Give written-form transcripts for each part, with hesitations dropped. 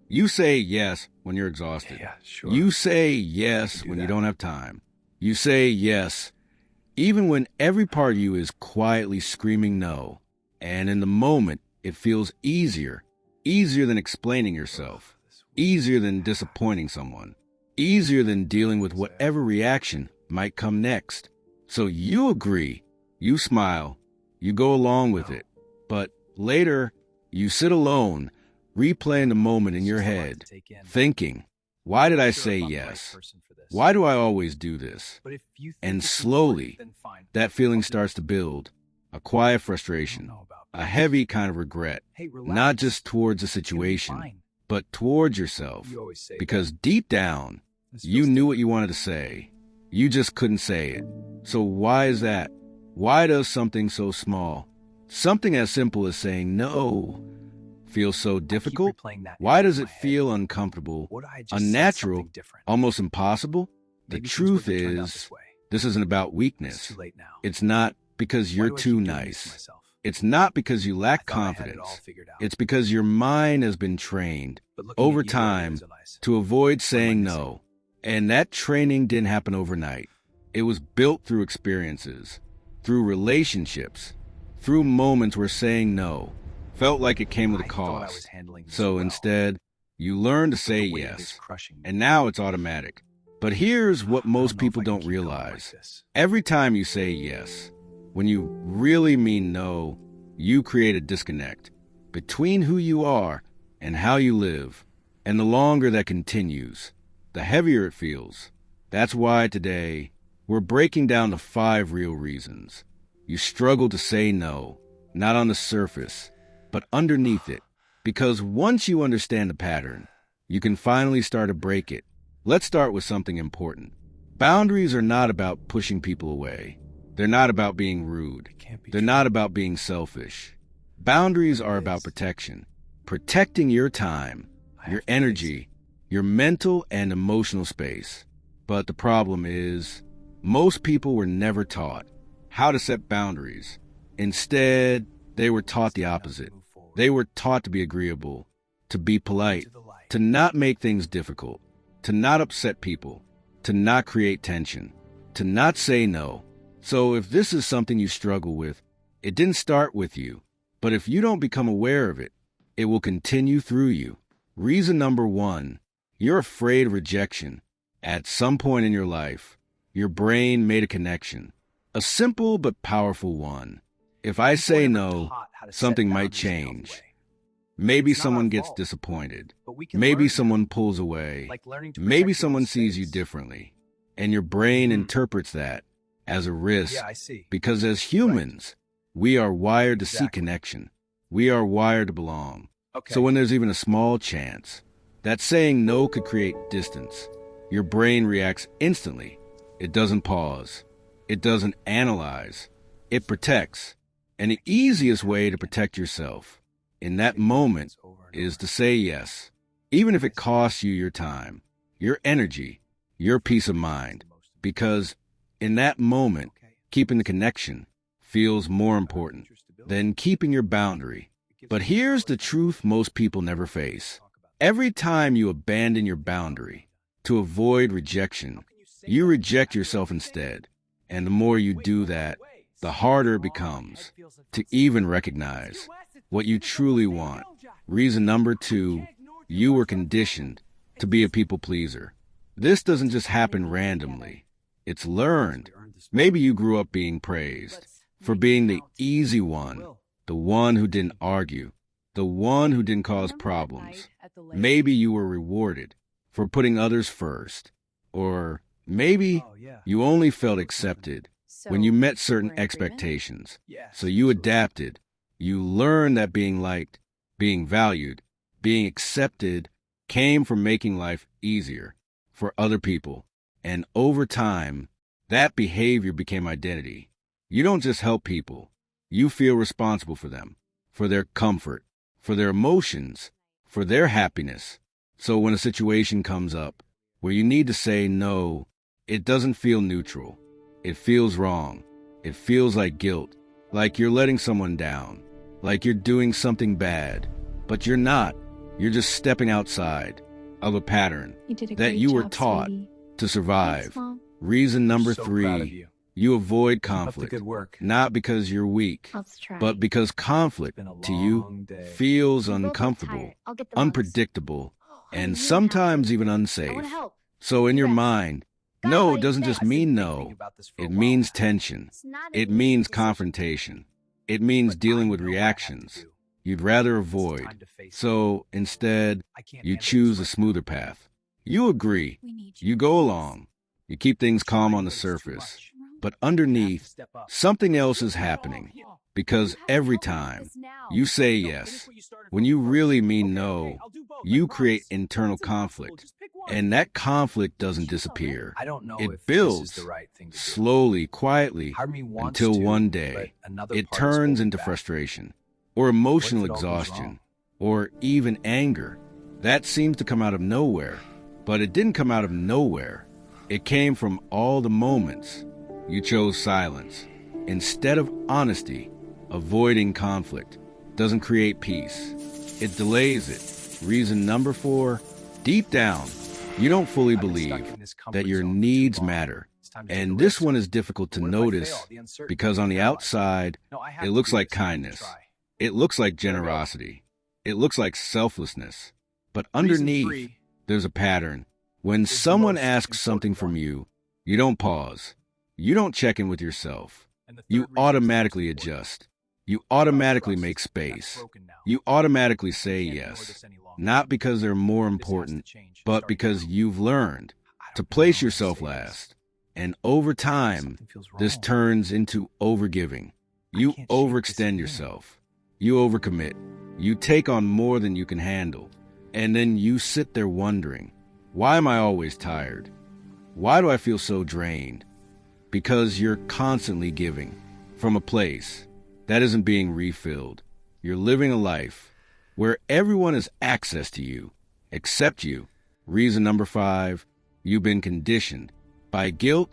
You say yes when you're exhausted. Yeah, sure. You say yes when you don't have time. You say yes even when every part of you is quietly screaming no. And in the moment, it feels easier than explaining yourself, easier than disappointing someone, easier than dealing with whatever reaction might come next. So you agree, you smile, you go along with it. But later, you sit alone, replaying the moment in your head, thinking, why did I say yes? Why do I always do this? And slowly, that feeling starts to build, a quiet frustration, a heavy kind of regret, not just towards the situation, but towards yourself. Because deep down, you knew what you wanted to say. You just couldn't say it. So why is that? Why does something so small, something as simple as saying no, feel so difficult? Why does it feel uncomfortable, unnatural, almost impossible? The truth is, this isn't about weakness. It's not because you're too nice. It's not because you lack confidence. It's because your mind has been trained over time to avoid saying no. And that training didn't happen overnight. It was built through experiences, through relationships, through moments where saying no felt like it came with a cost. So instead, you learn to say yes, and now it's automatic. But here's what most people don't realize. Every time you say yes, when you really mean no, you create a disconnect between who you are and how you live. And the longer that continues, the heavier it feels. That's why today, we're breaking down the 5 real reasons you struggle to say no, not on the surface, but underneath it. Because once you understand the pattern, you can finally start to break it. Let's start with something important. Boundaries are not about pushing people away. They're not about being rude. They're not about being selfish. Boundaries are about protection. Protecting your time, your energy, your mental and emotional space. But the problem is, most people were never taught how to set boundaries. Instead, they were taught the opposite. They were taught to be agreeable, to be polite, to not make things difficult, to not upset people, to not create tension, to not say no. So if this is something you struggle with, it didn't start with you. But if you don't become aware of it, it will continue through you. Reason number 1, you're afraid of rejection. At some point in your life, your brain made a connection, a simple but powerful one. If I say no, something might change. Maybe someone gets disappointed. Maybe someone pulls away. Maybe someone sees you differently. And your brain interprets that as a risk. Because as humans, we are wired to seek connection. We are wired to belong. So when there's even a small chance that saying no could create distance, your brain reacts instantly. It doesn't pause. It doesn't analyze. It protects. And the easiest way to protect yourself in that moment is to say yes, even if it costs you your time, your energy, your peace of mind. Because in that moment, keeping the connection feels more important than keeping your boundary. But here's the truth most people never face. Every time you abandon your boundary to avoid rejection, you reject yourself instead. And the more you do that, the harder it becomes to even recognize what you truly want. Reason number 2, you were conditioned to be a people pleaser. This doesn't just happen randomly. It's learned. Maybe you grew up being praised for being the easy one, the one who didn't argue, the one who didn't cause problems. Maybe you were rewarded for putting others first. Or maybe you only felt accepted when you met certain expectations. So you adapted. You learned that being liked, being valued, being accepted came from making life easier for other people. And over time, that behavior became identity. You don't just help people. You feel responsible for them, for their comfort, for their emotions, for their happiness. So when a situation comes up where you need to say no, it doesn't feel neutral. It feels wrong. It feels like guilt, like you're letting someone down, like you're doing something bad. But you're not. You're just stepping outside of a pattern You did a that great you were job, taught sweetie. to survive. Thanks, Mom. Reason number So proud of 3, you. you avoid Keep up the conflict, good work. not because you're weak, Let's try. but because conflict It's been a to you long day. feels You both look uncomfortable, tired. I'll get the mugs. unpredictable, Oh, honey, you and don't have sometimes to. even I unsafe. want to help. So in your Yes. mind, Got it, no buddy. doesn't just Thanks. mean I've been no. thinking about this for a It while means now. tension. It's not an It easy means decision. confrontation. It means But dealing I with know what I have to reactions do. you'd rather It's avoid. time to face it. So instead, I can't you handle this choose a right smoother now. path. You agree. We need you. You go along. You keep things calm Trying, on the but it's too surface. much. But I have to underneath, step up. something else is happening. Because You have to every help me with time this now. you say No, yes, finish what you started when from you first. really mean Okay, no, okay, I'll do both, I you promise. create internal It's impossible. conflict. Just pick one. And that conflict doesn't She's all right. disappear. I don't know It if builds this is the right thing to do. slowly, quietly, Part of me wants until to, one but day another it part is turns holding into back. frustration, or What if emotional it all goes exhaustion, wrong? or even anger. That seems to come out of nowhere. But it didn't come out of nowhere. It came from all the moments you chose silence. Instead of honesty, avoiding conflict doesn't create peace. It delays it. Reason number 4, deep down, you don't fully I've been believe stuck in this comfort that your zone for too needs long. matter. It's time to take a And this risk. one is difficult to What if I notice fail? The uncertainty because on the paralyzes me. outside, No, I have it to looks do like this. I have to kindness. try. It looks like There we go. generosity. It looks like selflessness. But Reason underneath, 3, there's a pattern. When is the someone most asks something important from one. you don't pause. You don't check in with yourself. and the third You reason is most automatically important. adjust. You It's about automatically trust. make That's space. broken now. You automatically say Can't ignore yes. this any longer. Not because they're more This has to important, change, but starting because now. you've learned I to don't place know how to yourself say this. last. And over time, Something feels this wrong. turns into overgiving. I You can't shake this overextend feeling. yourself. You overcommit. You take on more than you can handle. And then you sit there wondering, why am I always tired? Why do I feel so drained? Because you're constantly giving from a place that isn't being refilled. You're living a life where everyone has access to you, except you. Reason number 5, you've been conditioned by guilt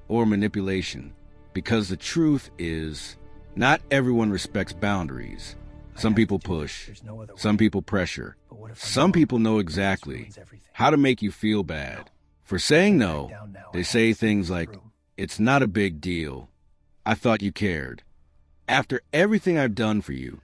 or manipulation. Because the truth is, not everyone respects boundaries. I Some have to people do this. push, There's no other some way. people pressure. But what if I Some don't? people know This exactly ruins everything. how to make you feel bad. For saying no, Back down now. I they have say to see things this like, through. it's not a big deal. I thought you cared. After everything I've done for you.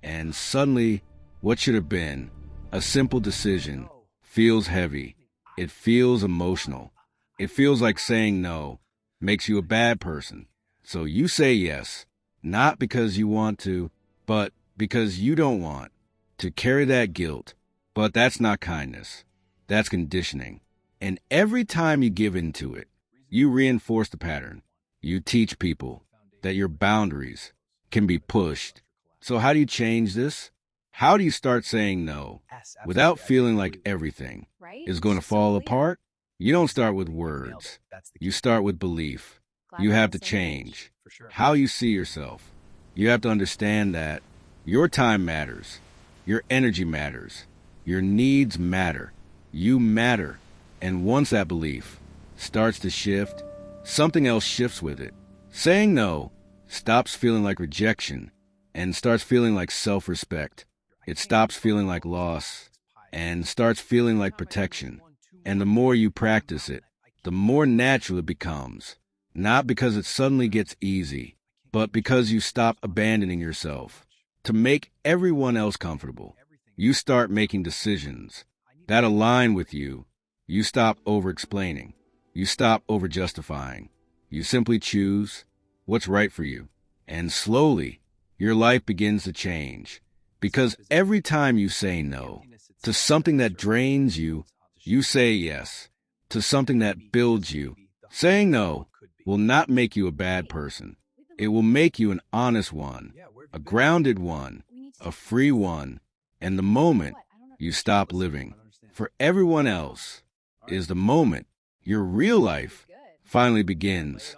And suddenly, what should have been a simple decision feels heavy. It feels emotional. It feels like saying no makes you a bad person. So you say yes, not because you want to, but because you don't want to carry that guilt. But that's not kindness. That's conditioning. And every time you give into it, you reinforce the pattern. You teach people that your boundaries can be pushed. So how do you change this? How do you start saying no Yes, without absolutely. I feeling do like believe everything Right? is going to So, fall yeah. apart? You don't start with Nailed it. words. That's the You key. start with belief. Glad You we're on have the to same page. change For sure. how you see yourself. You have to understand that your time matters. Your energy matters. Your needs matter. You matter. And once that belief starts to shift, something else shifts with it. Saying no stops feeling like rejection and starts feeling like self-respect. It stops feeling like loss and starts feeling like protection. And the more you practice it, the more natural it becomes. Not because it suddenly gets easy, but because you stop abandoning yourself to make everyone else comfortable. You start making decisions that align with you. You stop over-explaining. You stop over-justifying. You simply choose what's right for you. And slowly, your life begins to change. Because every time you say no to something that drains you, you say yes to something that builds you. Saying no will not make you a bad person. It will make you an honest one, a grounded one, a free one. And the moment you stop living for everyone else is the moment your real life finally begins.